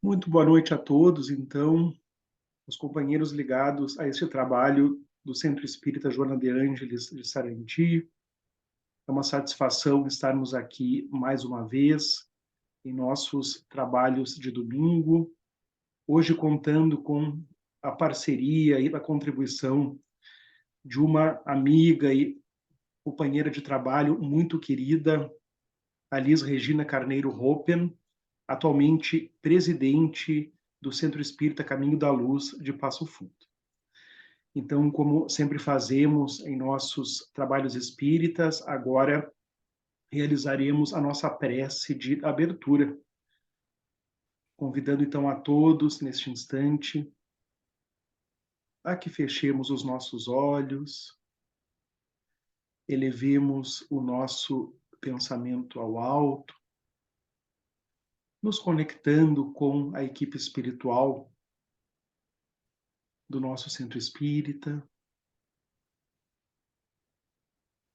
Muito boa noite a todos, então, os companheiros ligados a este trabalho do Centro Espírita Joana de Ângeles de Sarandi. É uma satisfação estarmos aqui mais uma vez em nossos trabalhos de domingo, hoje contando com a parceria e a contribuição de uma amiga e companheira de trabalho muito querida, a Liz Regina Carneiro Hoppen, atualmente presidente do Centro Espírita Caminho da Luz de Passo Fundo. Então, como sempre fazemos em nossos trabalhos espíritas, agora realizaremos a nossa prece de abertura, convidando então a todos neste instante a que fechemos os nossos olhos, elevemos o nosso pensamento ao alto, nos conectando com a equipe espiritual do nosso centro espírita,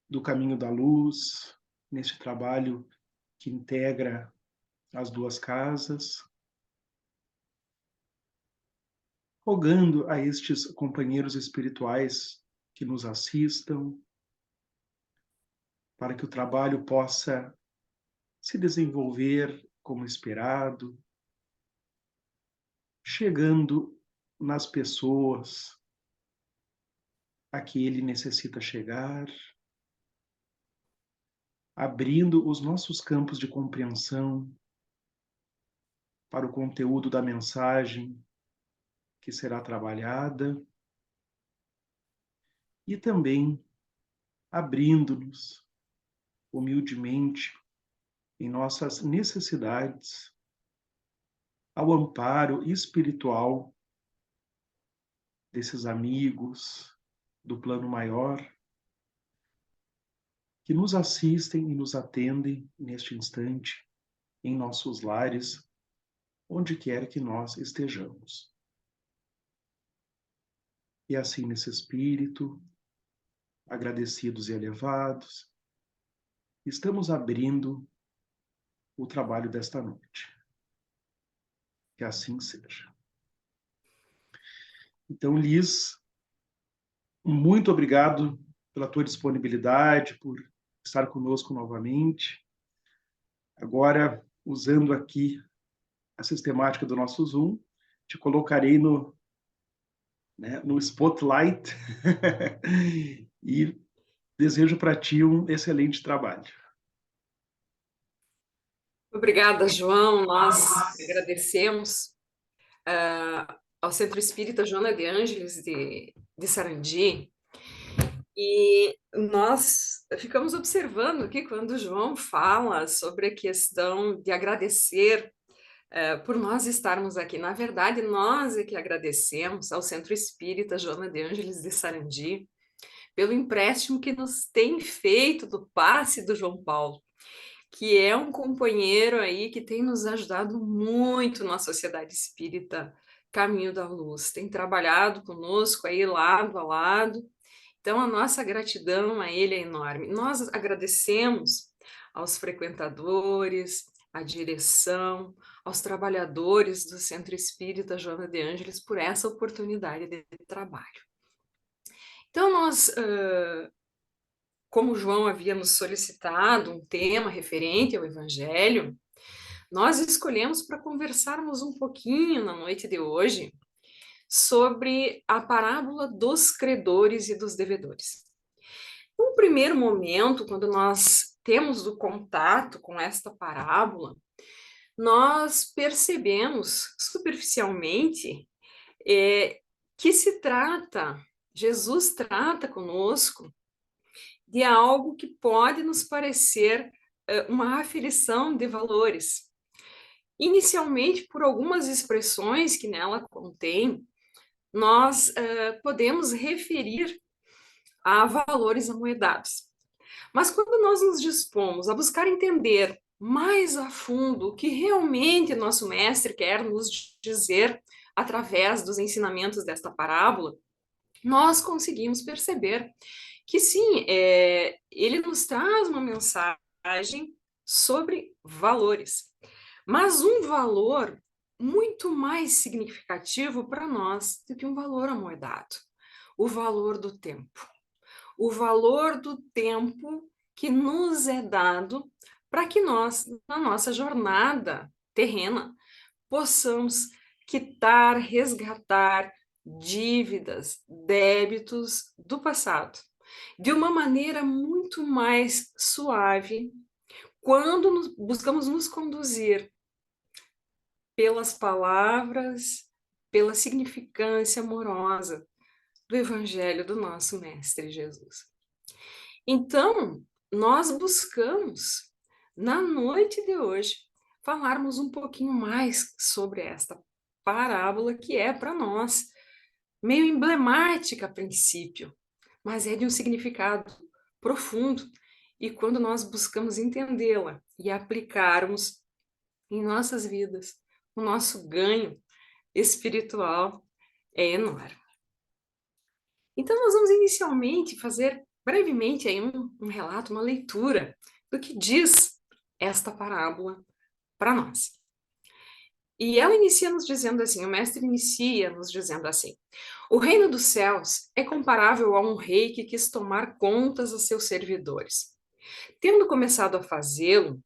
do Caminho da Luz, neste trabalho que integra as duas casas, rogando a estes companheiros espirituais que nos assistam, para que o trabalho possa se desenvolver como esperado, chegando nas pessoas a que ele necessita chegar, abrindo os nossos campos de compreensão para o conteúdo da mensagem que será trabalhada e também abrindo-nos humildemente em nossas necessidades ao amparo espiritual desses amigos do plano maior que nos assistem e nos atendem neste instante em nossos lares, onde quer que nós estejamos. E assim, nesse espírito, agradecidos e elevados, estamos abrindo o trabalho desta noite. Que assim seja. Então, Liz, muito obrigado pela tua disponibilidade, por estar conosco novamente. Agora, usando aqui a sistemática do nosso Zoom, te colocarei no spotlight e desejo para ti um excelente trabalho. Obrigada, João. Nós agradecemos ao Centro Espírita Joana de Ângeles de Sarandi. E nós ficamos observando aqui quando o João fala sobre a questão de agradecer por nós estarmos aqui. Na verdade, nós é que agradecemos ao Centro Espírita Joana de Ângeles de Sarandi pelo empréstimo que nos tem feito do passe do João Paulo, que é um companheiro aí que tem nos ajudado muito na Sociedade Espírita Caminho da Luz, tem trabalhado conosco aí lado a lado, então a nossa gratidão a ele é enorme. Nós agradecemos aos frequentadores, à direção, aos trabalhadores do Centro Espírita Joana de Ângeles por essa oportunidade de trabalho. Então nós como o João havia nos solicitado um tema referente ao Evangelho, nós escolhemos para conversarmos um pouquinho na noite de hoje sobre a parábola dos credores e dos devedores. No primeiro momento, quando nós temos o contato com esta parábola, nós percebemos superficialmente que Jesus trata conosco de algo que pode nos parecer uma aferição de valores. Inicialmente, por algumas expressões que nela contém, nós podemos referir a valores amoedados. Mas quando nós nos dispomos a buscar entender mais a fundo o que realmente nosso mestre quer nos dizer através dos ensinamentos desta parábola, nós conseguimos perceber que sim, ele nos traz uma mensagem sobre valores, mas um valor muito mais significativo para nós do que um valor amoedado: o valor do tempo. O valor do tempo que nos é dado para que nós, na nossa jornada terrena, possamos quitar, resgatar dívidas, débitos do passado, de uma maneira muito mais suave, quando buscamos nos conduzir pelas palavras, pela significância amorosa do Evangelho do nosso Mestre Jesus. Então, nós buscamos, na noite de hoje, falarmos um pouquinho mais sobre esta parábola que é para nós meio emblemática a princípio, mas é de um significado profundo. E quando nós buscamos entendê-la e aplicarmos em nossas vidas, o nosso ganho espiritual é enorme. Então, nós vamos inicialmente fazer brevemente aí um relato, uma leitura do que diz esta parábola para nós. E ela inicia nos dizendo assim, o mestre inicia nos dizendo assim: o reino dos céus é comparável a um rei que quis tomar contas a seus servidores. Tendo começado a fazê-lo,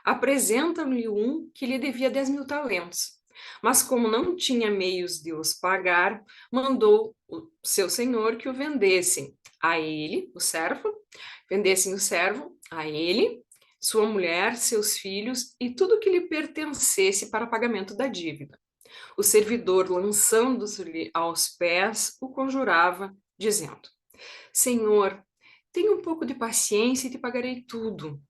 apresenta-lhe um que lhe devia 10.000 talentos. Mas como não tinha meios de os pagar, mandou o seu senhor que o vendessem a ele, o servo, vendessem o servo a ele, sua mulher, seus filhos e tudo que lhe pertencesse para pagamento da dívida. O servidor, lançando-se-lhe aos pés, o conjurava, dizendo: Senhor, tenha um pouco de paciência e te pagarei tudo.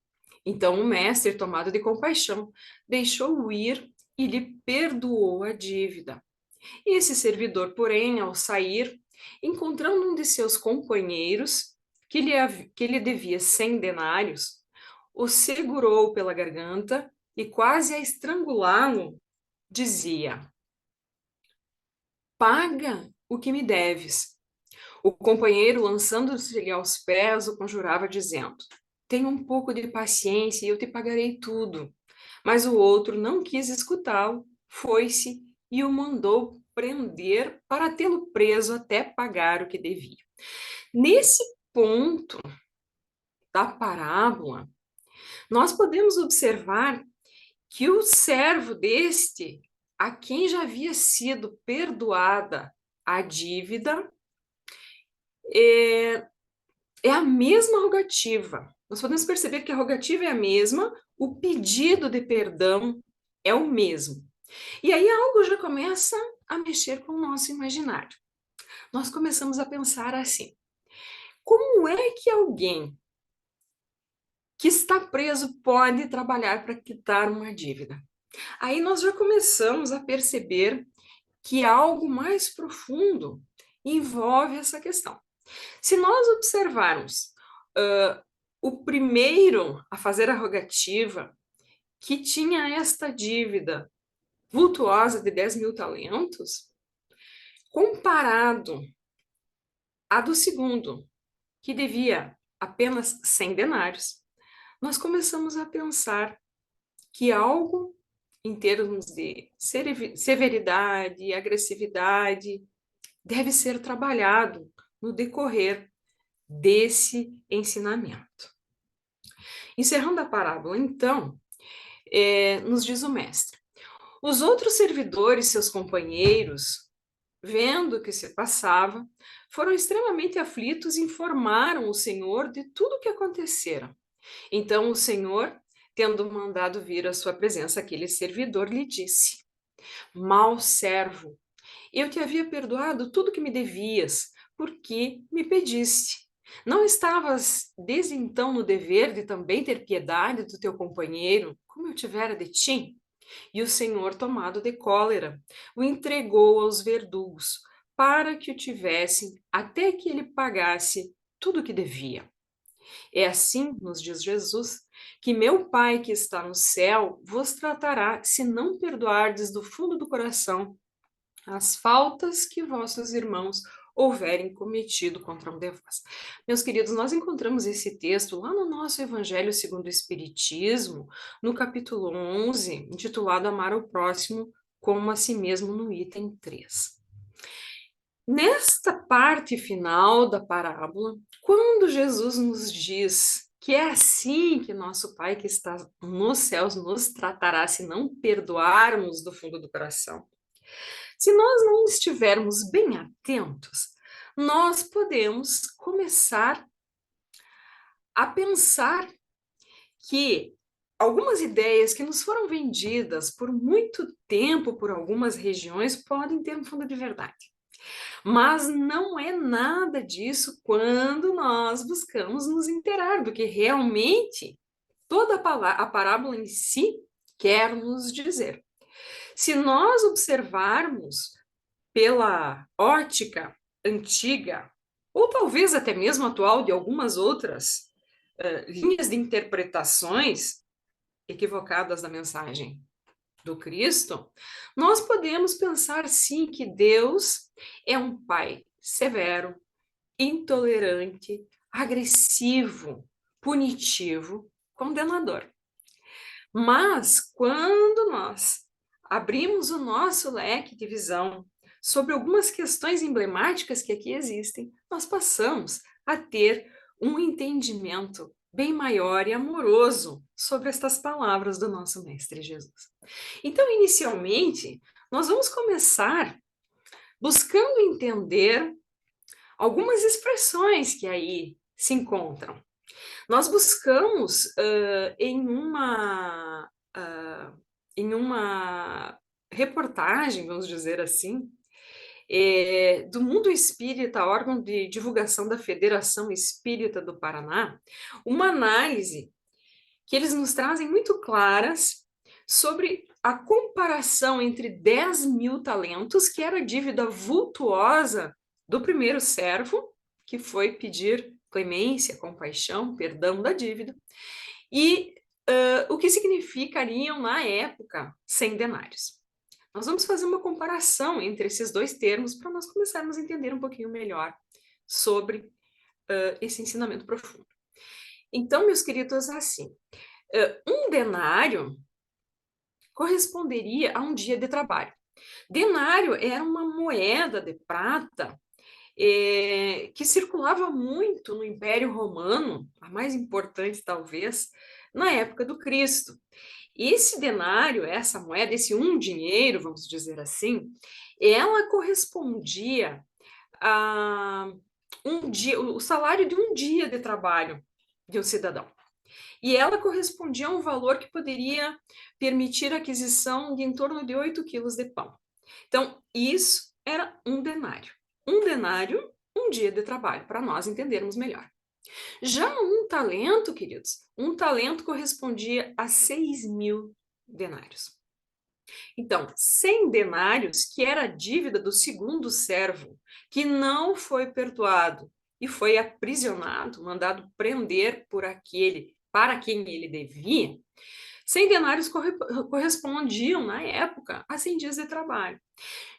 Então o mestre, tomado de compaixão, deixou-o ir e lhe perdoou a dívida. E esse servidor, porém, ao sair, encontrando um de seus companheiros, que lhe devia 100 denários, o segurou pela garganta e, quase a estrangulá-lo, dizia: Paga o que me deves. O companheiro, lançando-se-lhe aos pés, o conjurava, dizendo: Tenha um pouco de paciência e eu te pagarei tudo. Mas o outro não quis escutá-lo, foi-se e o mandou prender para tê-lo preso até pagar o que devia. Nesse ponto da parábola, nós podemos observar que o servo deste, a quem já havia sido perdoada a dívida, é a mesma rogativa. Nós podemos perceber que a rogativa é a mesma, o pedido de perdão é o mesmo. E aí algo já começa a mexer com o nosso imaginário. Nós começamos a pensar assim: como é que alguém que está preso pode trabalhar para quitar uma dívida? Aí nós já começamos a perceber que algo mais profundo envolve essa questão. Se nós observarmos o primeiro a fazer a rogativa, que tinha esta dívida vultuosa de 10.000 talentos, comparado a do segundo, que devia apenas 100 denários, nós começamos a pensar que algo em termos de severidade e agressividade deve ser trabalhado no decorrer desse ensinamento. Encerrando a parábola, então, nos diz o mestre: os outros servidores, seus companheiros, vendo o que se passava, foram extremamente aflitos e informaram o Senhor de tudo o que acontecera. Então o Senhor, tendo mandado vir à sua presença aquele servidor, lhe disse: Mau servo, eu te havia perdoado tudo que me devias, porque me pediste. Não estavas desde então no dever de também ter piedade do teu companheiro, como eu tivera de ti? E o Senhor, tomado de cólera, o entregou aos verdugos, para que o tivessem até que ele pagasse tudo o que devia. É assim, nos diz Jesus, que meu Pai que está no céu vos tratará, se não perdoardes do fundo do coração as faltas que vossos irmãos houverem cometido contra um de vós. Meus queridos, nós encontramos esse texto lá no nosso Evangelho segundo o Espiritismo, no capítulo 11, intitulado Amar ao Próximo como a si mesmo no item 3. Nesta parte final da parábola, quando Jesus nos diz que é assim que nosso Pai que está nos céus nos tratará se não perdoarmos do fundo do coração, se nós não estivermos bem atentos, nós podemos começar a pensar que algumas ideias que nos foram vendidas por muito tempo por algumas regiões podem ter um fundo de verdade. Mas não é nada disso quando nós buscamos nos inteirar do que realmente toda a parábola em si quer nos dizer. Se nós observarmos pela ótica antiga, ou talvez até mesmo atual de algumas outras linhas de interpretações equivocadas da mensagem do Cristo, nós podemos pensar sim que Deus é um pai severo, intolerante, agressivo, punitivo, condenador. Mas quando nós abrimos o nosso leque de visão sobre algumas questões emblemáticas que aqui existem, nós passamos a ter um entendimento bem maior e amoroso sobre estas palavras do nosso Mestre Jesus. Então, inicialmente, nós vamos começar buscando entender algumas expressões que aí se encontram. Nós buscamos em uma reportagem, vamos dizer assim, do Mundo Espírita, órgão de divulgação da Federação Espírita do Paraná, uma análise que eles nos trazem muito claras sobre a comparação entre 10 mil talentos, que era a dívida vultuosa do primeiro servo, que foi pedir clemência, compaixão, perdão da dívida, e o que significariam na época 100 denários. Nós vamos fazer uma comparação entre esses dois termos para nós começarmos a entender um pouquinho melhor sobre esse ensinamento profundo. Então, meus queridos, assim, um denário corresponderia a um dia de trabalho. Denário era uma moeda de prata que circulava muito no Império Romano, a mais importante talvez, na época do Cristo. E esse denário, essa moeda, esse dinheiro, vamos dizer assim, ela correspondia a o salário de um dia de trabalho de um cidadão. E ela correspondia a um valor que poderia permitir a aquisição de em torno de 8 quilos de pão. Então, isso era um denário. Um denário, um dia de trabalho, para nós entendermos melhor. Já um talento, queridos, um talento correspondia a 6.000 denários. Então, 100 denários, que era a dívida do segundo servo, que não foi perdoado e foi aprisionado, mandado prender por aquele para quem ele devia, 100 denários correspondiam, na época, a 100 dias de trabalho.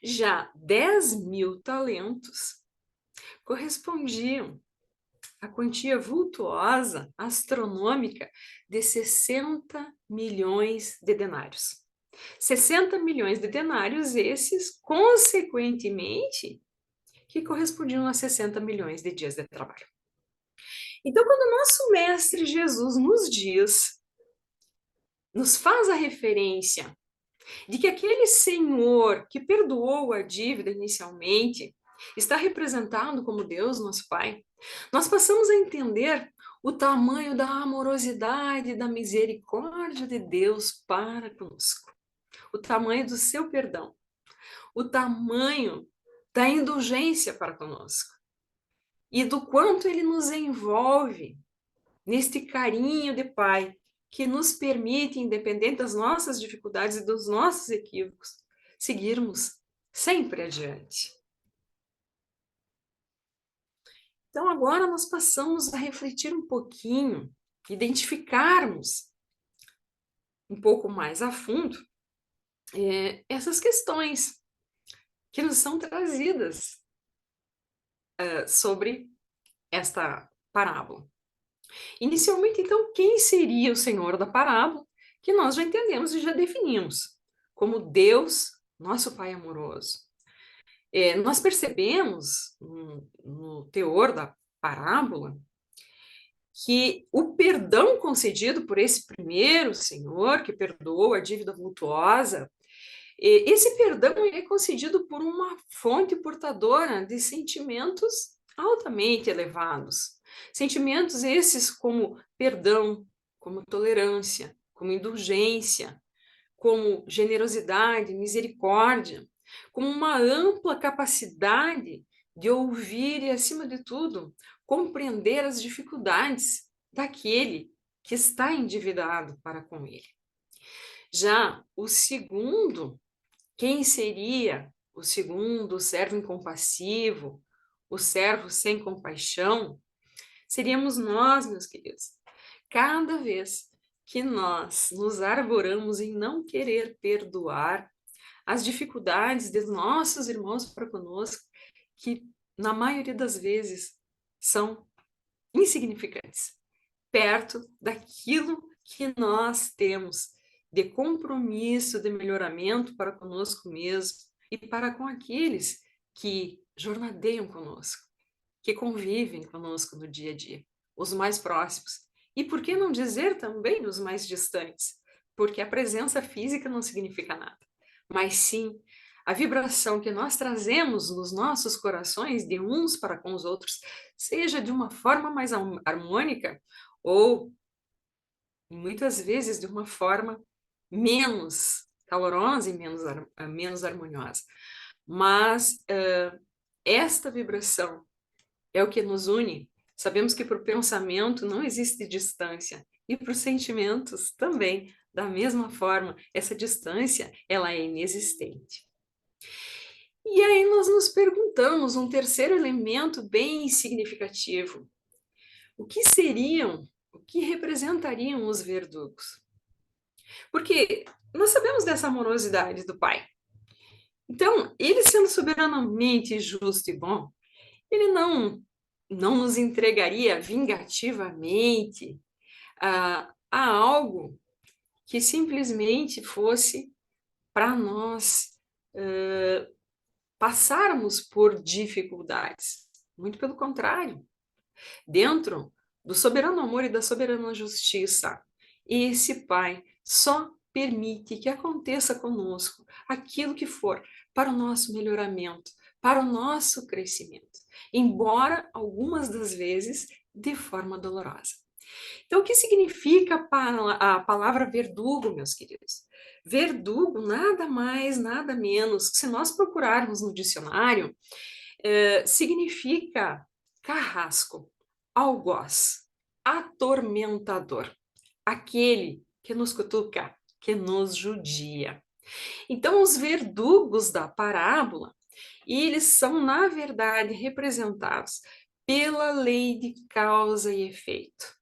Já 10.000 talentos correspondiam à quantia vultuosa, astronômica, de 60 milhões de denários. 60 milhões de denários esses, consequentemente, que correspondiam a 60 milhões de dias de trabalho. Então, quando o nosso Mestre Jesus nos faz a referência de que aquele Senhor que perdoou a dívida inicialmente está representado como Deus, nosso Pai, nós passamos a entender o tamanho da amorosidade e da misericórdia de Deus para conosco, o tamanho do seu perdão, o tamanho da indulgência para conosco e do quanto ele nos envolve neste carinho de Pai que nos permite, independente das nossas dificuldades e dos nossos equívocos, seguirmos sempre adiante. Então, agora nós passamos a refletir um pouquinho, identificarmos um pouco mais a fundo essas questões que nos são trazidas sobre esta parábola. Inicialmente, então, quem seria o Senhor da parábola? Que nós já entendemos e já definimos como Deus nosso Pai amoroso. Nós percebemos no teor da parábola que o perdão concedido por esse primeiro senhor que perdoou a dívida vultuosa, esse perdão é concedido por uma fonte portadora de sentimentos altamente elevados. Sentimentos esses como perdão, como tolerância, como indulgência, como generosidade, misericórdia, como uma ampla capacidade de ouvir e, acima de tudo, compreender as dificuldades daquele que está endividado para com ele. Já o segundo, quem seria o segundo servo incompassivo, o servo sem compaixão? Seríamos nós, meus queridos. Cada vez que nós nos arvoramos em não querer perdoar as dificuldades de nossos irmãos para conosco, que na maioria das vezes são insignificantes, perto daquilo que nós temos de compromisso, de melhoramento para conosco mesmo e para com aqueles que jornadeiam conosco, que convivem conosco no dia a dia, os mais próximos. E por que não dizer também os mais distantes? Porque a presença física não significa nada, mas sim a vibração que nós trazemos nos nossos corações de uns para com os outros, seja de uma forma mais harmônica ou muitas vezes de uma forma menos calorosa e menos harmoniosa. Mas esta vibração é o que nos une. Sabemos que para o pensamento não existe distância e para os sentimentos também, da mesma forma, essa distância ela é inexistente. E aí nós nos perguntamos um terceiro elemento bem significativo. O que representariam os verdugos? Porque nós sabemos dessa amorosidade do Pai. Então, ele sendo soberanamente justo e bom, ele não nos entregaria vingativamente a algo que simplesmente fosse para nós passarmos por dificuldades. Muito pelo contrário. Dentro do soberano amor e da soberana justiça, esse Pai só permite que aconteça conosco aquilo que for para o nosso melhoramento, para o nosso crescimento, embora algumas das vezes de forma dolorosa. Então, o que significa a palavra verdugo, meus queridos? Verdugo, nada mais, nada menos, se nós procurarmos no dicionário, significa carrasco, algoz, atormentador, aquele que nos cutuca, que nos judia. Então, os verdugos da parábola, eles são, na verdade, representados pela lei de causa e efeito.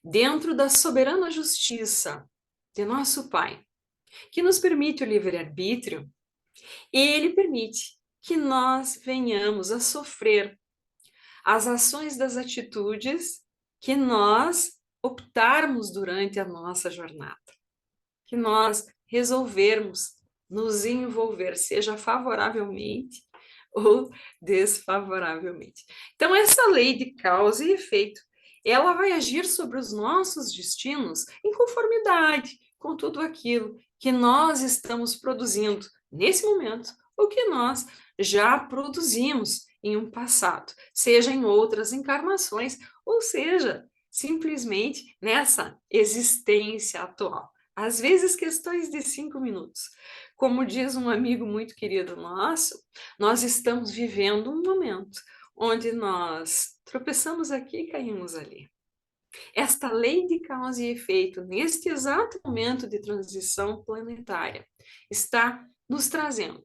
Dentro da soberana justiça de nosso Pai, que nos permite o livre-arbítrio, ele permite que nós venhamos a sofrer as ações das atitudes que nós optarmos durante a nossa jornada, que nós resolvermos nos envolver, seja favoravelmente ou desfavoravelmente. Então, essa lei de causa e efeito, ela vai agir sobre os nossos destinos em conformidade com tudo aquilo que nós estamos produzindo nesse momento, ou que nós já produzimos em um passado, seja em outras encarnações, ou seja, simplesmente nessa existência atual. Às vezes, questões de 5 minutos. Como diz um amigo muito querido nosso, nós estamos vivendo um momento onde nós tropeçamos aqui e caímos ali. Esta lei de causa e efeito, neste exato momento de transição planetária, está nos trazendo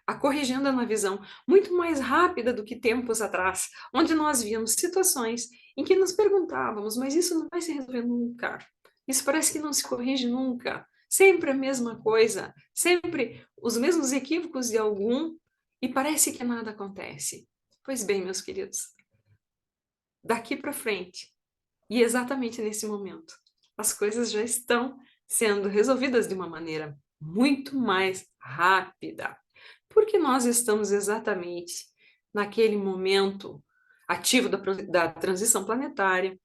a corrigenda na visão muito mais rápida do que tempos atrás, onde nós víamos situações em que nos perguntávamos, mas isso não vai se resolver nunca. Isso parece que não se corrige nunca. Sempre a mesma coisa, sempre os mesmos equívocos de algum, e parece que nada acontece. Pois bem, meus queridos, daqui para frente, e exatamente nesse momento, as coisas já estão sendo resolvidas de uma maneira muito mais rápida, porque nós estamos exatamente naquele momento ativo da transição planetária,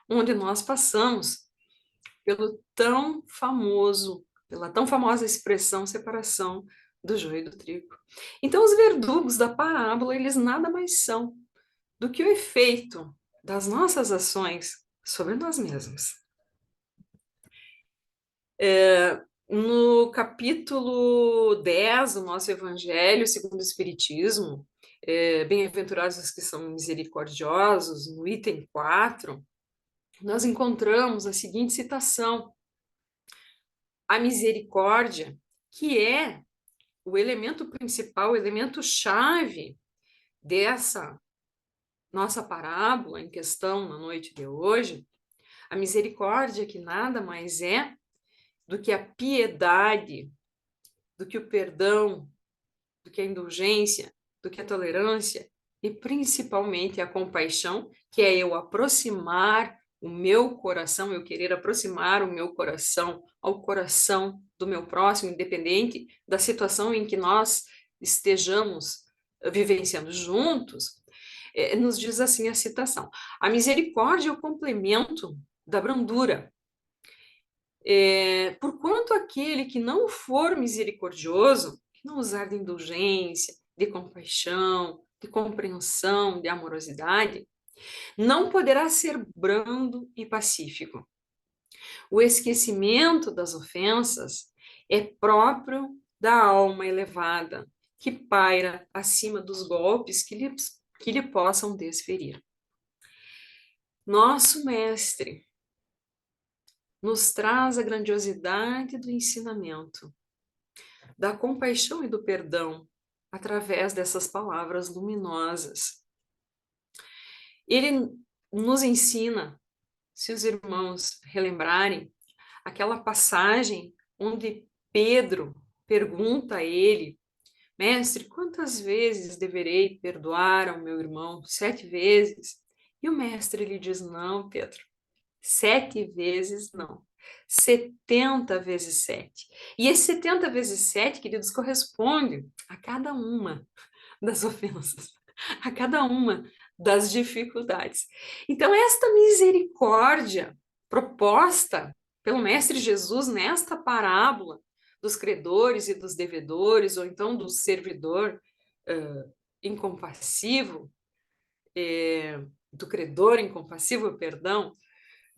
onde nós passamos pela tão famosa expressão separação do joio e do trigo. Então, os verdugos da parábola, eles nada mais são do que o efeito das nossas ações sobre nós mesmos. No capítulo 10 do nosso Evangelho, segundo o Espiritismo, bem-aventurados os que são misericordiosos, no item 4, nós encontramos a seguinte citação: a misericórdia, que é o elemento principal, o elemento chave dessa nossa parábola em questão na noite de hoje, a misericórdia que nada mais é do que a piedade, do que o perdão, do que a indulgência, do que a tolerância e principalmente a compaixão, que é eu aproximar o meu coração, eu querer aproximar o meu coração ao coração do meu próximo, independente da situação em que nós estejamos vivenciando juntos. Nos diz assim a citação: a misericórdia é o complemento da brandura. Porquanto aquele que não for misericordioso, que não usar de indulgência, de compaixão, de compreensão, de amorosidade, não poderá ser brando e pacífico. O esquecimento das ofensas é próprio da alma elevada, que paira acima dos golpes que lhe possam desferir. Nosso mestre nos traz a grandiosidade do ensinamento, da compaixão e do perdão, através dessas palavras luminosas. Ele nos ensina, se os irmãos relembrarem, aquela passagem onde Pedro pergunta a ele: mestre, quantas vezes deverei perdoar ao meu irmão? 7 vezes? E o mestre lhe diz: não, Pedro, 7 vezes não. 70 vezes 7. E esse 70 vezes 7, queridos, corresponde a cada uma das ofensas, a cada uma das dificuldades. Então, esta misericórdia proposta pelo Mestre Jesus nesta parábola dos credores e dos devedores, ou então do servidor incompassivo, do credor incompassivo, perdão,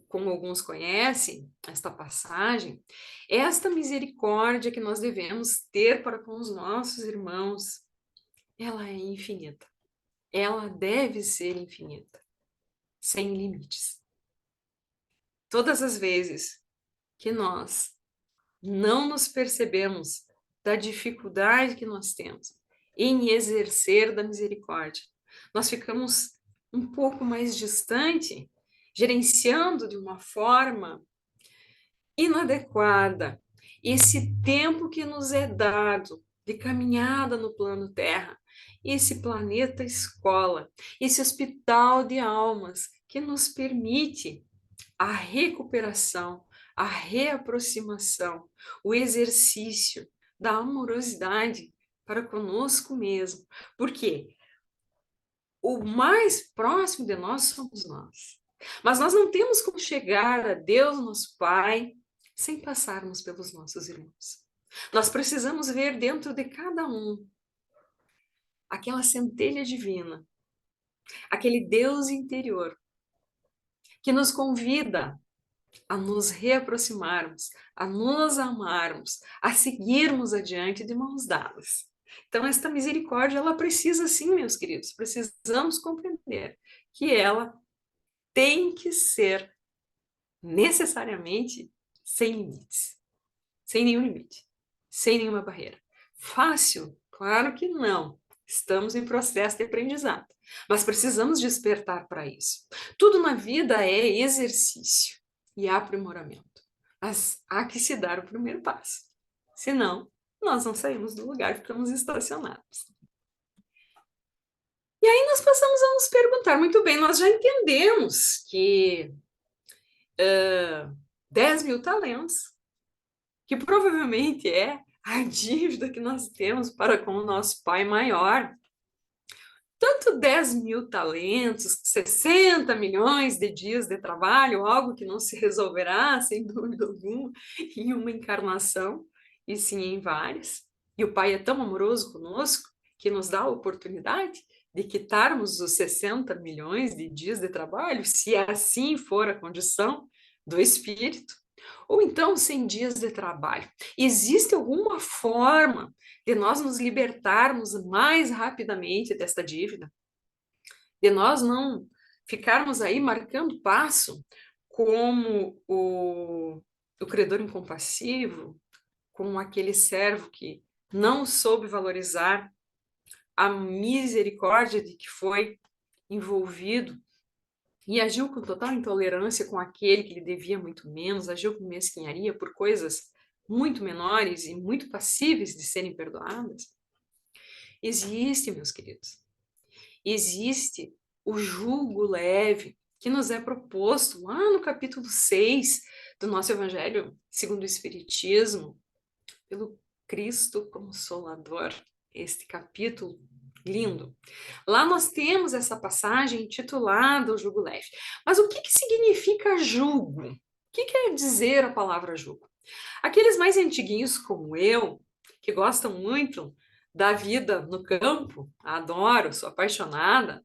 como alguns conhecem esta passagem, esta misericórdia que nós devemos ter para com os nossos irmãos, ela é infinita. Ela deve ser infinita, sem limites. Todas as vezes que nós não nos percebemos da dificuldade que nós temos em exercer da misericórdia, nós ficamos um pouco mais distante, gerenciando de uma forma inadequada esse tempo que nos é dado de caminhada no plano Terra, esse planeta escola, esse hospital de almas que nos permite a recuperação, a reaproximação, o exercício da amorosidade para conosco mesmo. Porque o mais próximo de nós somos nós. Mas nós não temos como chegar a Deus, nosso Pai, sem passarmos pelos nossos irmãos. Nós precisamos ver dentro de cada um aquela centelha divina, aquele Deus interior, que nos convida a nos reaproximarmos, a nos amarmos, a seguirmos adiante de mãos dadas. Então, esta misericórdia, ela precisa sim, meus queridos, precisamos compreender que ela tem que ser necessariamente sem limites, sem nenhum limite, sem nenhuma barreira. Fácil? Claro que não. Estamos em processo de aprendizado, mas precisamos despertar para isso. Tudo na vida é exercício e aprimoramento, mas há que se dar o primeiro passo. Senão, nós não saímos do lugar, ficamos estacionados. E aí nós passamos a nos perguntar, muito bem, nós já entendemos que 10 mil talentos, que provavelmente é a dívida que nós temos para com o nosso Pai maior. Tanto 10 mil talentos, 60 milhões de dias de trabalho, algo que não se resolverá, sem dúvida alguma, em uma encarnação, e sim em várias. E o Pai é tão amoroso conosco que nos dá a oportunidade de quitarmos os 60 milhões de dias de trabalho, se assim for a condição do espírito, ou então 100 dias de trabalho. Existe alguma forma de nós nos libertarmos mais rapidamente desta dívida? De nós não ficarmos aí marcando passo como o credor incompassivo, como aquele servo que não soube valorizar a misericórdia de que foi envolvido e agiu com total intolerância com aquele que lhe devia muito menos, agiu com mesquinharia por coisas muito menores e muito passíveis de serem perdoadas. Existe, meus queridos, existe o jugo leve que nos é proposto lá no capítulo 6 do nosso Evangelho segundo o Espiritismo, pelo Cristo Consolador. Este capítulo lindo. Lá nós temos essa passagem intitulada O Jugo Leve. Mas o que significa jugo? O que quer dizer a palavra jugo? Aqueles mais antiguinhos como eu, que gostam muito da vida no campo, adoro, sou apaixonada,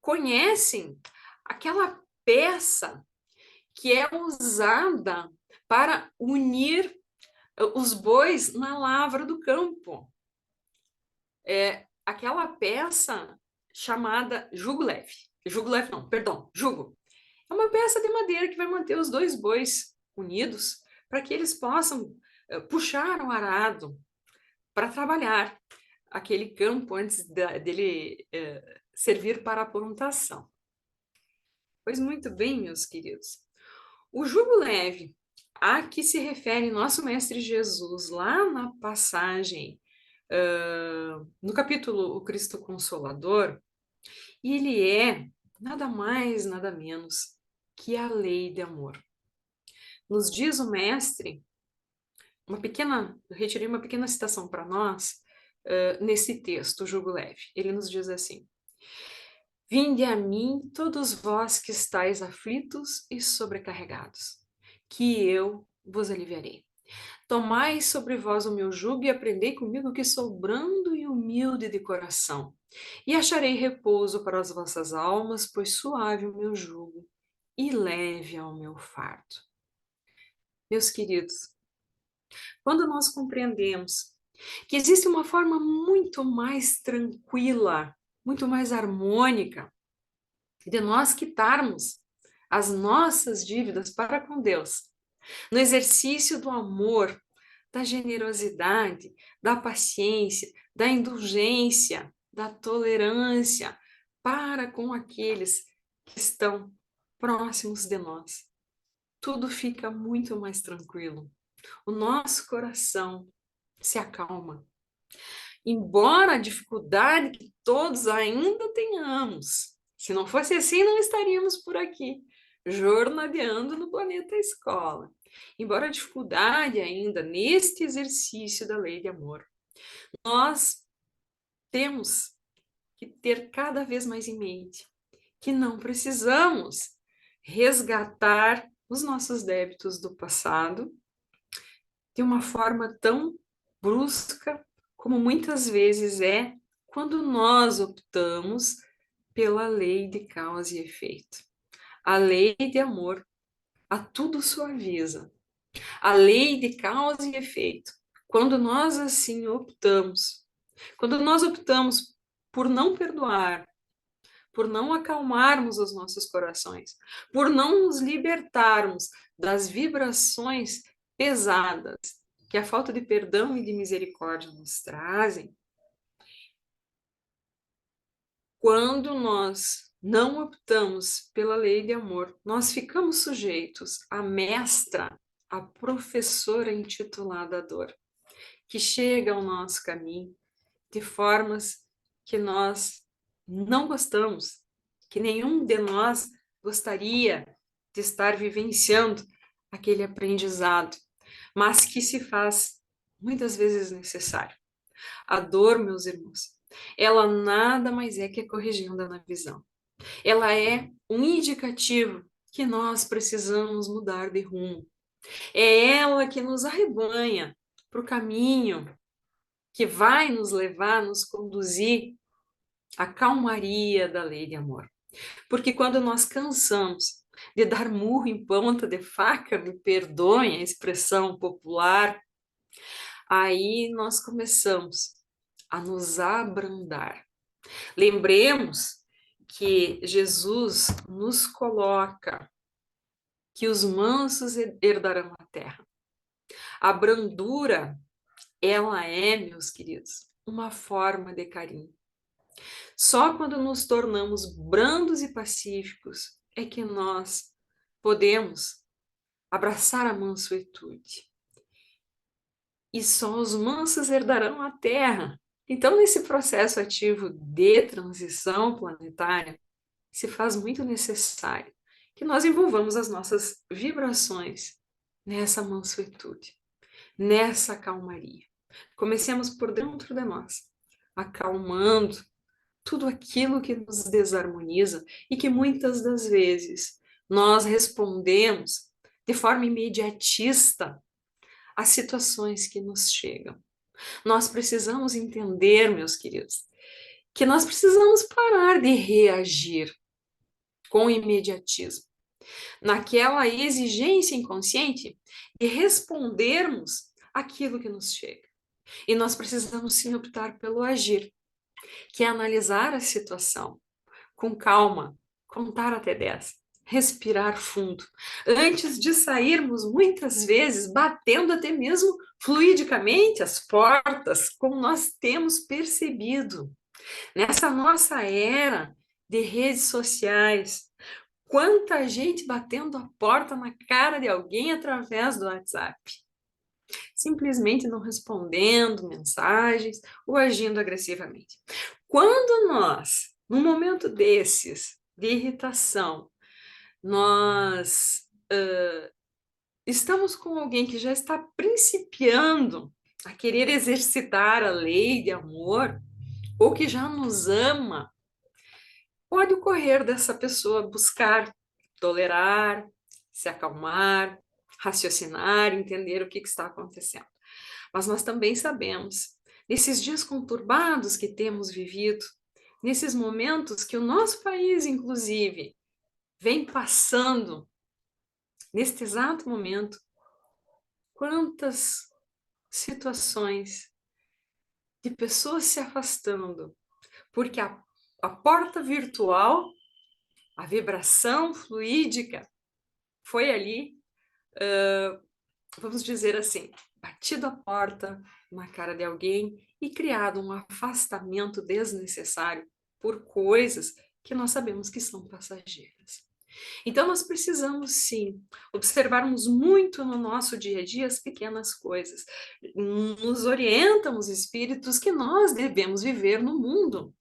conhecem aquela peça que é usada para unir os bois na lavra do campo. Aquela peça chamada jugo leve. Jugo leve não, perdão, jugo. É uma peça de madeira que vai manter os dois bois unidos para que eles possam puxar o arado para trabalhar aquele campo antes dele servir para a plantação. Pois muito bem, meus queridos. O jugo leve a que se refere nosso Mestre Jesus lá na passagem, no capítulo O Cristo Consolador, ele é nada mais, nada menos que a lei de amor. Nos diz o Mestre, eu retirei uma pequena citação para nós, nesse texto, o jugo leve. Ele nos diz assim: Vinde a mim, todos vós que estáis aflitos e sobrecarregados, que eu vos aliviarei. Tomai sobre vós o meu jugo e aprendei comigo, que sou brando e humilde de coração, e acharei repouso para as vossas almas, pois suave o meu jugo e leve é o meu fardo. Meus queridos, quando nós compreendemos que existe uma forma muito mais tranquila, muito mais harmônica, de nós quitarmos as nossas dívidas para com Deus, no exercício do amor, da generosidade, da paciência, da indulgência, da tolerância para com aqueles que estão próximos de nós. Tudo fica muito mais tranquilo. O nosso coração se acalma. Embora a dificuldade que todos ainda tenhamos, se não fosse assim, não estaríamos por aqui, jornadeando no planeta escola. Embora a dificuldade ainda neste exercício da lei de amor, nós temos que ter cada vez mais em mente que não precisamos resgatar os nossos débitos do passado de uma forma tão brusca como muitas vezes é quando nós optamos pela lei de causa e efeito. A lei de amor a tudo suaviza. A lei de causa e efeito. Quando nós assim optamos, quando nós optamos por não perdoar, por não acalmarmos os nossos corações, por não nos libertarmos das vibrações pesadas que a falta de perdão e de misericórdia nos trazem, quando nós não optamos pela lei de amor, nós ficamos sujeitos à mestra, à professora intitulada dor, que chega ao nosso caminho de formas que nós não gostamos, que nenhum de nós gostaria de estar vivenciando aquele aprendizado. mas que se faz muitas vezes necessário. A dor, meus irmãos, ela nada mais é que a corrigenda na visão. Ela é um indicativo que nós precisamos mudar de rumo. É ela que nos arrebanha para o caminho que vai nos levar, nos conduzir à calmaria da lei de amor. Porque quando nós cansamos de dar murro em ponta de faca, me perdoem a expressão popular, aí nós começamos a nos abrandar. Lembremos que Jesus nos coloca que os mansos herdarão a terra. A brandura, ela é, meus queridos, uma forma de carinho. Só quando nos tornamos brandos e pacíficos é que nós podemos abraçar a mansuetude. E só os mansos herdarão a terra. Então, nesse processo ativo de transição planetária, se faz muito necessário que nós envolvamos as nossas vibrações nessa mansuetude, nessa calmaria. Comecemos por dentro de nós, acalmando tudo aquilo que nos desarmoniza e que muitas das vezes nós respondemos de forma imediatista às situações que nos chegam. Nós precisamos entender, meus queridos, que nós precisamos parar de reagir com imediatismo, naquela exigência inconsciente de respondermos aquilo que nos chega. E nós precisamos sim optar pelo agir, que é analisar a situação com calma, contar até 10, respirar fundo, antes de sairmos muitas vezes batendo até mesmo fluidicamente as portas, como nós temos percebido. Nessa nossa era de redes sociais, quanta gente batendo a porta na cara de alguém através do WhatsApp, simplesmente não respondendo mensagens ou agindo agressivamente. Quando nós, num momento desses, de irritação, nós estamos com alguém que já está principiando a querer exercitar a lei de amor, ou que já nos ama, pode ocorrer dessa pessoa buscar tolerar, se acalmar, raciocinar, entender o que está acontecendo. Mas nós também sabemos, nesses dias conturbados que temos vivido, nesses momentos que o nosso país, inclusive, vem passando, neste exato momento, quantas situações de pessoas se afastando, porque a porta virtual, a vibração fluídica, foi ali, vamos dizer assim, batido a porta na cara de alguém e criado um afastamento desnecessário por coisas que nós sabemos que são passageiras. Então, nós precisamos, sim, observarmos muito no nosso dia a dia as pequenas coisas. Nos orientam os espíritos que nós devemos viver no mundo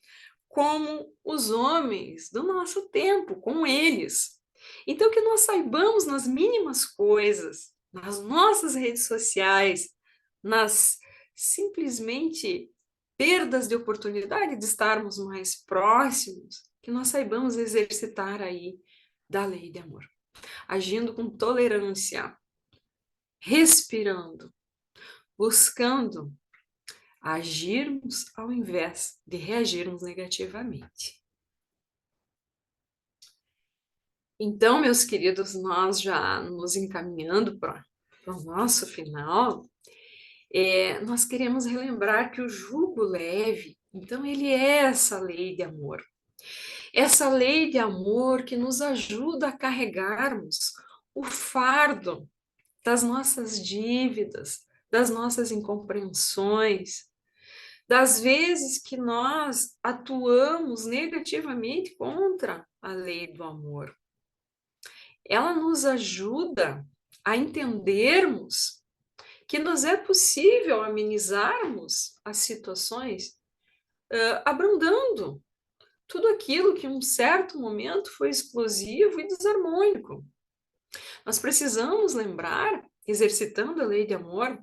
como os homens do nosso tempo, com eles. Então, que nós saibamos nas mínimas coisas, nas nossas redes sociais, nas simplesmente perdas de oportunidade de estarmos mais próximos, que nós saibamos exercitar aí da lei de amor, agindo com tolerância, respirando, buscando agirmos ao invés de reagirmos negativamente. Então, meus queridos, nós já nos encaminhando para o nosso final, nós queremos relembrar que o jugo leve, então, ele é essa lei de amor. Essa lei de amor que nos ajuda a carregarmos o fardo das nossas dívidas, das nossas incompreensões, das vezes que nós atuamos negativamente contra a lei do amor. Ela nos ajuda a entendermos que nos é possível amenizarmos as situações abrandando tudo aquilo que em um certo momento foi explosivo e desarmônico. Nós precisamos lembrar exercitando a lei de amor,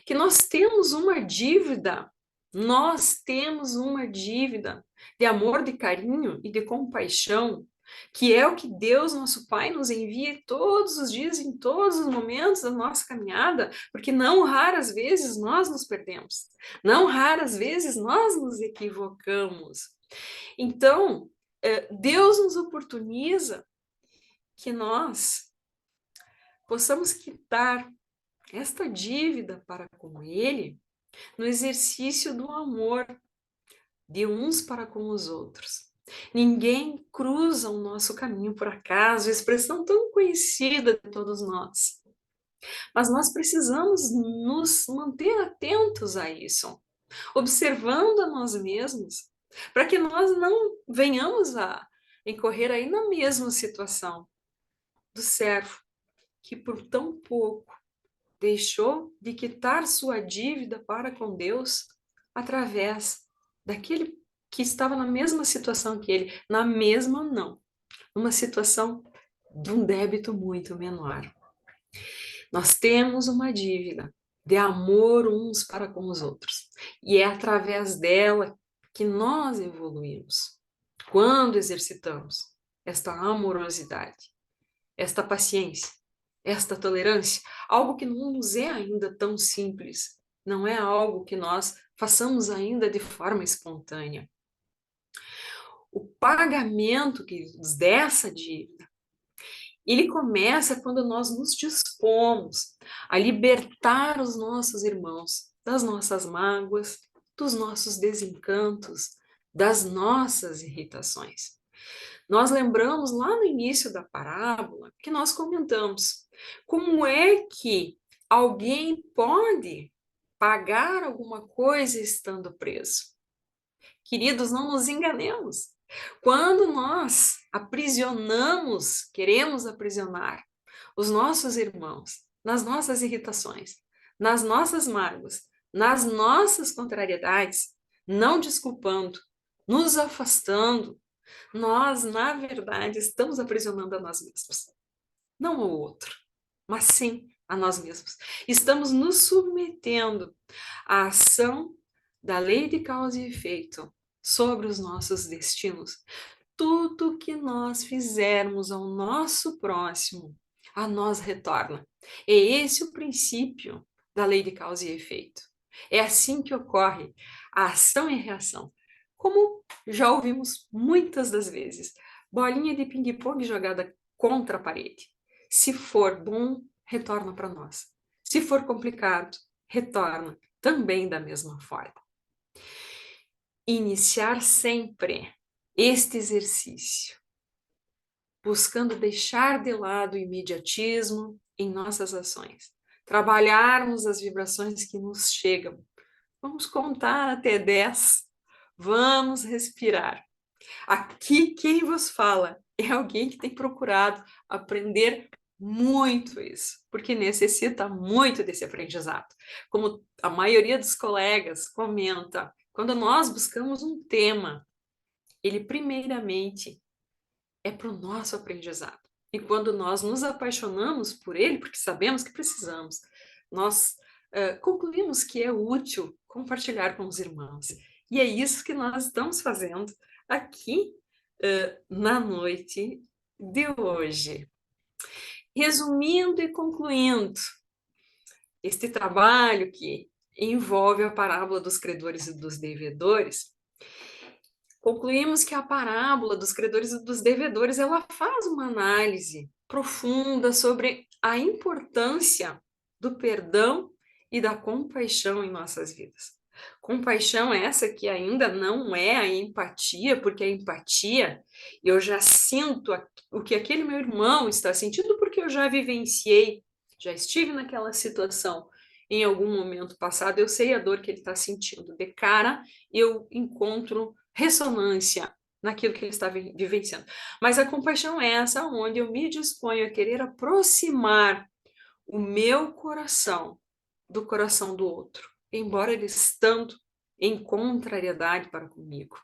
que nós temos uma dívida. Nós temos uma dívida de amor, de carinho e de compaixão, que é o que Deus, nosso Pai, nos envia todos os dias, em todos os momentos da nossa caminhada, porque não raras vezes nós nos perdemos, não raras vezes nós nos equivocamos. Então, Deus nos oportuniza que nós possamos quitar esta dívida para com Ele no exercício do amor de uns para com os outros. Ninguém cruza o nosso caminho por acaso, expressão tão conhecida de todos nós. Mas nós precisamos nos manter atentos a isso, observando a nós mesmos, para que nós não venhamos a incorrer aí na mesma situação do servo, que por tão pouco deixou de quitar sua dívida para com Deus através daquele que estava na mesma situação que ele, na mesma não, numa situação de um débito muito menor. Nós temos uma dívida de amor uns para com os outros, e é através dela que nós evoluímos. Quando exercitamos esta amorosidade, esta paciência, esta tolerância, algo que não nos é ainda tão simples, não é algo que nós façamos ainda de forma espontânea. O pagamento dessa dívida, ele começa quando nós nos dispomos a libertar os nossos irmãos das nossas mágoas, dos nossos desencantos, das nossas irritações. Nós lembramos lá no início da parábola que nós comentamos como é que alguém pode pagar alguma coisa estando preso. Queridos, não nos enganemos. Quando nós aprisionamos, queremos aprisionar os nossos irmãos nas nossas irritações, nas nossas mágoas, nas nossas contrariedades, não desculpando, nos afastando, nós, na verdade, estamos aprisionando a nós mesmos. Não ao outro, mas sim a nós mesmos. Estamos nos submetendo à ação da lei de causa e efeito sobre os nossos destinos. Tudo que nós fizermos ao nosso próximo, a nós retorna. É esse o princípio da lei de causa e efeito. É assim que ocorre a ação e reação. Como já ouvimos muitas das vezes, bolinha de ping-pong jogada contra a parede. Se for bom, retorna para nós. Se for complicado, retorna também da mesma forma. Iniciar sempre este exercício, buscando deixar de lado o imediatismo em nossas ações, trabalharmos as vibrações que nos chegam. Vamos contar até 10. Vamos respirar. Aqui quem vos fala é alguém que tem procurado aprender muito isso, porque necessita muito desse aprendizado. Como a maioria dos colegas comenta, quando nós buscamos um tema, ele primeiramente é para o nosso aprendizado. E quando nós nos apaixonamos por ele, porque sabemos que precisamos, nós concluímos que é útil compartilhar com os irmãos. E é isso que nós estamos fazendo aqui na noite de hoje. Resumindo e concluindo, este trabalho que envolve a parábola dos credores e dos devedores, concluímos que a parábola dos credores e dos devedores, ela faz uma análise profunda sobre a importância do perdão e da compaixão em nossas vidas. Compaixão essa que ainda não é a empatia, porque a empatia, eu já sinto o que aquele meu irmão está sentindo, porque eu já vivenciei, já estive naquela situação em algum momento passado, eu sei a dor que ele está sentindo. De cara, eu encontro ressonância naquilo que ele está vivenciando. Mas a compaixão é essa onde eu me disponho a querer aproximar o meu coração do coração do outro, embora ele estando em contrariedade para comigo.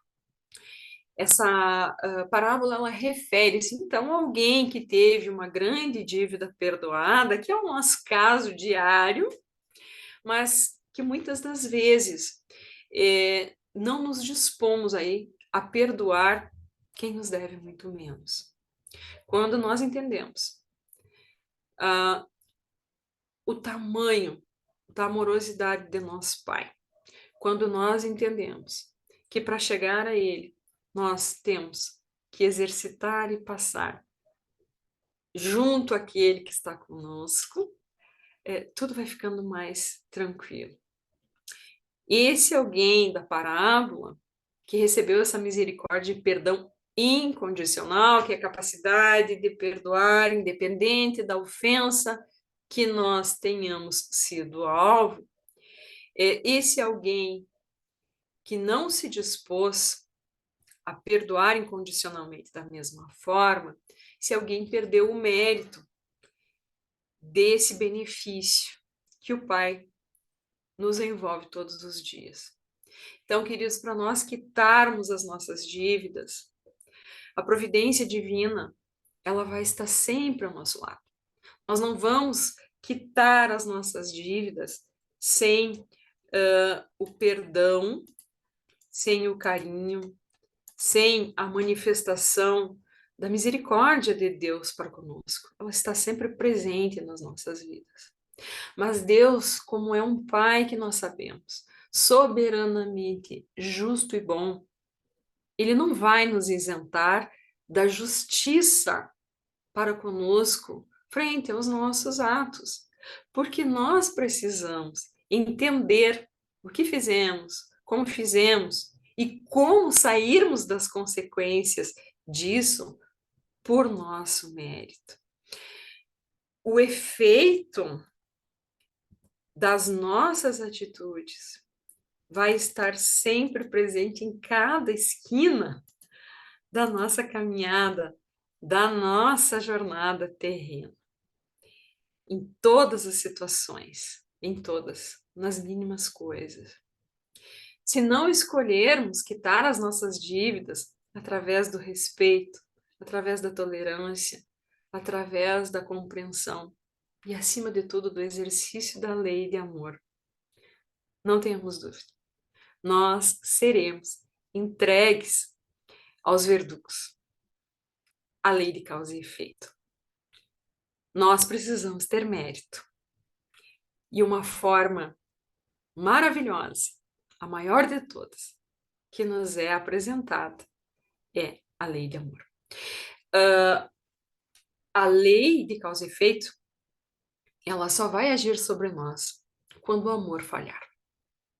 essa parábola, ela refere-se, então, a alguém que teve uma grande dívida perdoada, que é o nosso caso diário, mas que muitas das vezes não nos dispomos aí a perdoar quem nos deve muito menos. Quando nós entendemos o tamanho da amorosidade de nosso Pai, quando nós entendemos que para chegar a Ele, nós temos que exercitar e passar junto àquele que está conosco, tudo vai ficando mais tranquilo. Esse alguém da parábola que recebeu essa misericórdia e perdão incondicional, que é a capacidade de perdoar, independente da ofensa que nós tenhamos sido alvo, esse alguém que não se dispôs a perdoar incondicionalmente da mesma forma, se alguém perdeu o mérito desse benefício que o Pai nos envolve todos os dias. Então, queridos, para nós quitarmos as nossas dívidas, a providência divina, ela vai estar sempre ao nosso lado. Nós não vamos quitar as nossas dívidas sem o perdão, sem o carinho, sem a manifestação da misericórdia de Deus para conosco. Ela está sempre presente nas nossas vidas. Mas Deus, como é um Pai que nós sabemos, soberanamente justo e bom, Ele não vai nos isentar da justiça para conosco frente aos nossos atos, porque nós precisamos entender o que fizemos, e como sairmos das consequências disso por nosso mérito. O efeito das nossas atitudes vai estar sempre presente em cada esquina da nossa caminhada, da nossa jornada terrena. Em todas as situações, em todas, nas mínimas coisas. Se não escolhermos quitar as nossas dívidas através do respeito, através da tolerância, através da compreensão e, acima de tudo, do exercício da lei de amor, não tenhamos dúvida, nós seremos entregues aos verdugos, à lei de causa e efeito. Nós precisamos ter mérito. E uma forma maravilhosa, a maior de todas, que nos é apresentada, é a lei de amor. A lei de causa e efeito, ela só vai agir sobre nós quando o amor falhar.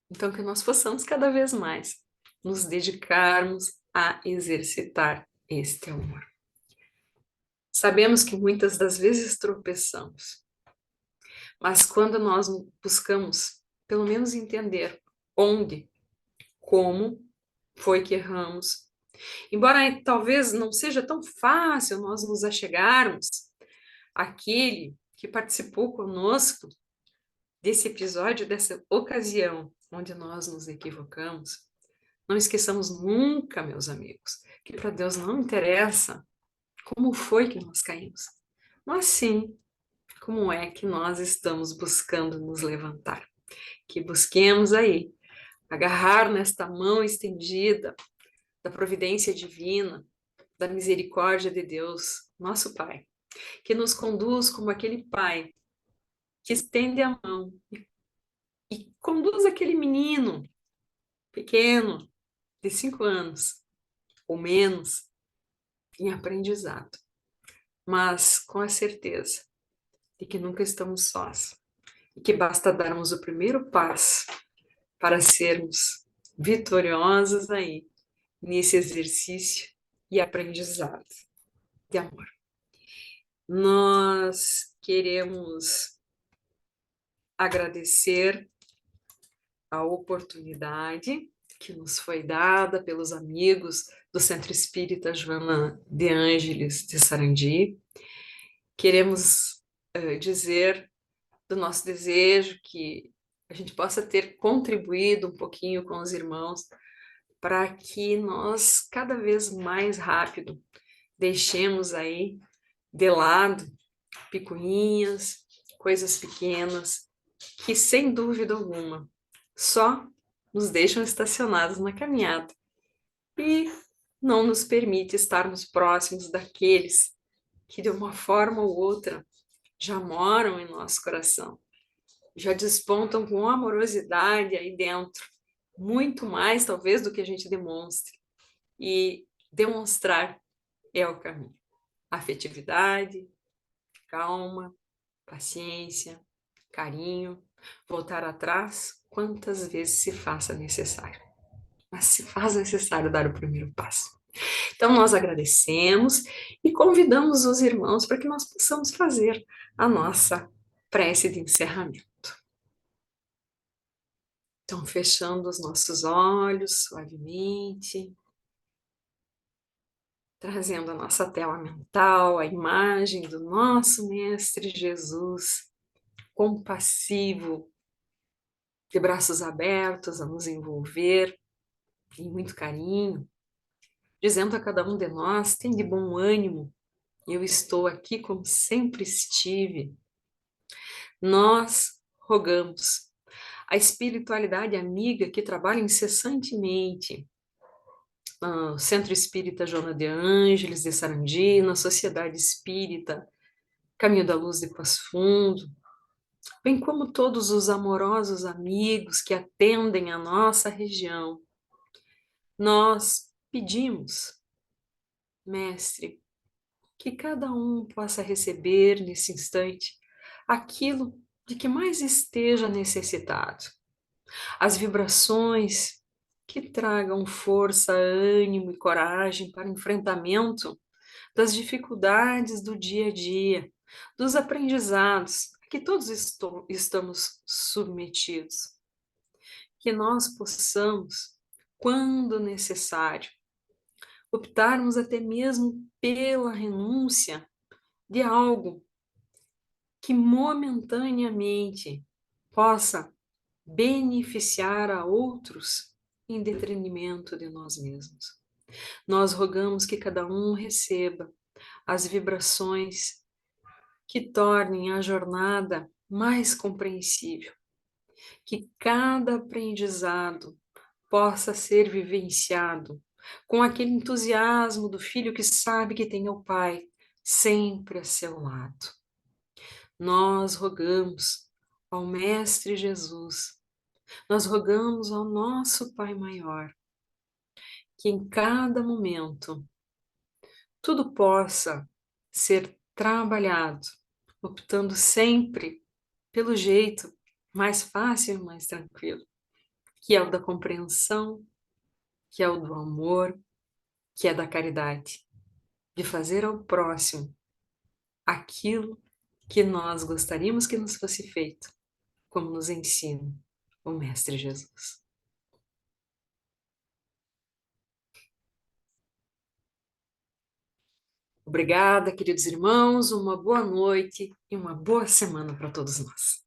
Então, que nós possamos cada vez mais nos dedicarmos a exercitar este amor. Sabemos que muitas das vezes tropeçamos, mas quando nós buscamos, pelo menos entender onde, como foi que erramos, embora talvez não seja tão fácil nós nos achegarmos àquele que participou conosco desse episódio, dessa ocasião onde nós nos equivocamos, não esqueçamos nunca, meus amigos, que para Deus não interessa como foi que nós caímos, mas sim como é que nós estamos buscando nos levantar. Que busquemos aí agarrar nesta mão estendida da providência divina, da misericórdia de Deus, nosso Pai, que nos conduz como aquele Pai que estende a mão e conduz aquele menino pequeno de 5 anos ou menos em aprendizado, mas com a certeza de que nunca estamos sós e que basta darmos o primeiro passo para sermos vitoriosos aí nesse exercício e aprendizado de amor. Nós queremos agradecer a oportunidade que nos foi dada pelos amigos do Centro Espírita Joana de Ângeles de Sarandi. Queremos dizer do nosso desejo que a gente possa ter contribuído um pouquinho com os irmãos para que nós cada vez mais rápido deixemos aí de lado picuinhas, coisas pequenas, que sem dúvida alguma só nos deixam estacionados na caminhada e não nos permite estarmos próximos daqueles que de uma forma ou outra já moram em nosso coração, já despontam com amorosidade aí dentro, muito mais talvez do que a gente demonstre. E demonstrar é o caminho. Afetividade, calma, paciência, carinho, voltar atrás quantas vezes se faça necessário. Mas se faz necessário dar o primeiro passo. Então, nós agradecemos e convidamos os irmãos para que nós possamos fazer a nossa prece de encerramento. Então, fechando os nossos olhos suavemente, trazendo a nossa tela mental, a imagem do nosso Mestre Jesus, compassivo, de braços abertos a nos envolver, em muito carinho, dizendo a cada um de nós: tem de bom ânimo, eu estou aqui como sempre estive. Nós rogamos a espiritualidade amiga que trabalha incessantemente no Centro Espírita Joana de Ângeles de Sarandi, na Sociedade Espírita Caminho da Luz de Passo Fundo, bem como todos os amorosos amigos que atendem a nossa região. Nós pedimos, Mestre, que cada um possa receber nesse instante aquilo de que mais esteja necessitado. As vibrações que tragam força, ânimo e coragem para o enfrentamento das dificuldades do dia a dia, dos aprendizados a que todos estamos submetidos. Que nós possamos, quando necessário, optarmos até mesmo pela renúncia de algo que momentaneamente possa beneficiar a outros em detrimento de nós mesmos. Nós rogamos que cada um receba as vibrações que tornem a jornada mais compreensível, que cada aprendizado possa ser vivenciado com aquele entusiasmo do filho que sabe que tem o Pai sempre a seu lado. Nós rogamos ao Mestre Jesus, nós rogamos ao nosso Pai Maior, que em cada momento tudo possa ser trabalhado, optando sempre pelo jeito mais fácil e mais tranquilo, que é o da compreensão, que é o do amor, que é da caridade, de fazer ao próximo aquilo que nós gostaríamos que nos fosse feito, como nos ensina o Mestre Jesus. Obrigada, queridos irmãos, uma boa noite e uma boa semana para todos nós.